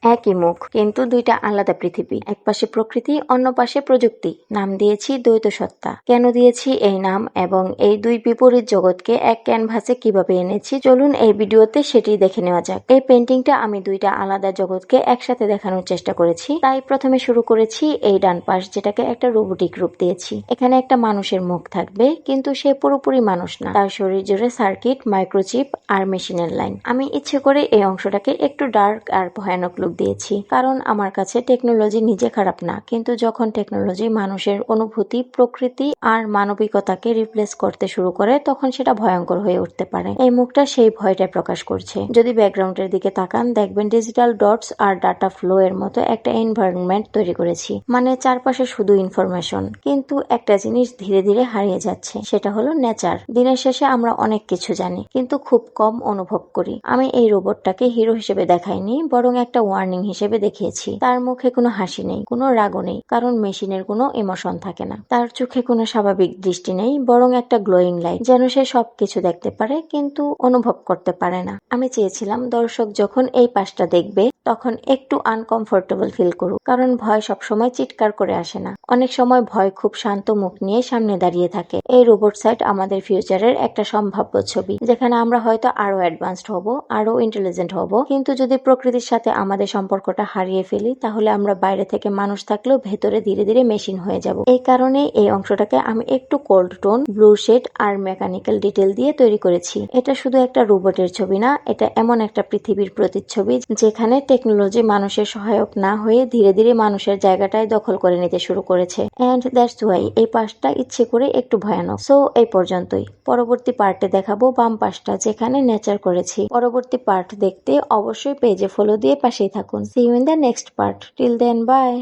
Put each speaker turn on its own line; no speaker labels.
একই মুখ, কিন্তু দুইটা আলাদা পৃথিবী। এক পাশে প্রকৃতি, অন্য পাশে প্রযুক্তি। নাম দিয়েছি দ্বৈত সত্তা। কেন দিয়েছি এই নাম এবং এই দুই বিপরীত জগৎকে এক ক্যানভাসে কিভাবে এনেছি, চলুন এই ভিডিওতে সেটি দেখে নেওয়া যাক। এই পেন্টিংটা আমি দুইটা আলাদা জগৎকে একসাথে দেখানোর চেষ্টা করেছি। তাই প্রথমে শুরু করেছি এই ডান পাশ, যেটাকে একটা রোবোটিক রূপ দিয়েছি। এখানে একটা মানুষের মুখ থাকবে, কিন্তু সে পুরোপুরি মানুষ না। তার শরীর জুড়ে সার্কিট, মাইক্রোচিপ আর মেশিনের লাইন। আমি ইচ্ছে করে এই অংশটাকে একটু ডার্ক আর ভয়ানক লুক দিয়েছি, কারণ আমার কাছে টেকনোলজি নিজে খারাপ না, কিন্তু যখন টেকনোলজি মানুষের অনুভূতি, প্রকৃতি আর মানবিকতাকে রিপ্লেস করতে শুরু করে, তখন সেটা ভয়ঙ্কর হয়ে উঠতে পারে। এই মুখটা সেই ভয়টা প্রকাশ করছে। যদি ব্যাকগ্রাউন্ডের দিকে তাকান, দেখবেন ডিজিটাল ডটস আর ডাটা ফ্লো এর মতো একটা এনভায়রনমেন্ট তৈরি করেছি। মানে চারপাশে শুধু ইনফরমেশন, কিন্তু একটা জিনিস ধীরে ধীরে হারিয়ে যাচ্ছে, সেটা হলো নেচার। দিনের শেষে আমরা অনেক কিছু জানি, কিন্তু খুব কম অনুভব করি। আমি এই রোবটটাকে হিরো হিসেবে দেখাইনি, বরং একটা ওয়ার্নিং হিসেবে দেখিয়েছি। তার মুখে কোনো হাসি নেই, কোনো রাগও নেই, কারণ মেশিনের কোনো ইমোশন থাকে না। তার চোখে কোনো স্বাভাবিক দৃষ্টি নেই, বরং একটা গ্লোয়িং লাইট, যেন সে সবকিছু দেখতে পারে কিন্তু অনুভব করতে পারে না। আমি চেয়েছিলাম দর্শক যখন এই পাশটা দেখবে, তখন একটু আনকমফোর্টেবল ফিল করুক, কারণ ভয় সবসময় চিৎকার করে আসে না। অনেক সময় ভয় খুব শান্ত মুখ নিয়ে সামনে দাঁড়িয়ে থাকে। এই রোবট সাইট আমাদের ফিউচারের একটা সম্ভাব্য ছবি, যেখানে আমরা হয়তো আরো অ্যাডভান্সড হব, আরো ইন্টেলিজেন্ট হব, কিন্তু যদি প্রকৃতির সাথে আমাদের সম্পর্কটা হারিয়ে ফেলি, তাহলে আমরা বাইরে থেকে মানুষ থাকলেও ভেতরে ধীরে ধীরে মেশিন হয়ে যাব। এই কারণে এই অংশটাকে আমি একটু কোল্ড টোন, ব্লু শেড আর মেকানিক্যাল ডিটেল দিয়ে তৈরি করেছি। এটা শুধু একটা রোবটের ছবি না, এটা এমন একটা পৃথিবীর প্রতিচ্ছবি যেখানে টেকনোলজি মানুষের সহায়ক না হয়ে ধীরে ধীরে মানুষের জায়গাটাই দখল করে নিতে শুরু করেছে। এন্ড দ্যাটস ওয়াই এই পাশটা ইচ্ছে করে একটু ভয়ানক। সো এই পর্যন্তই। পরবর্তী পার্টে দেখাবো বাম পাশটা, যেখানে নেচার করেছি। পরবর্তী পার্ট দেখতে অবশ্যই পেজে ফলো দিয়ে পাশেই থাকুন। See you in the next part. Till then, by.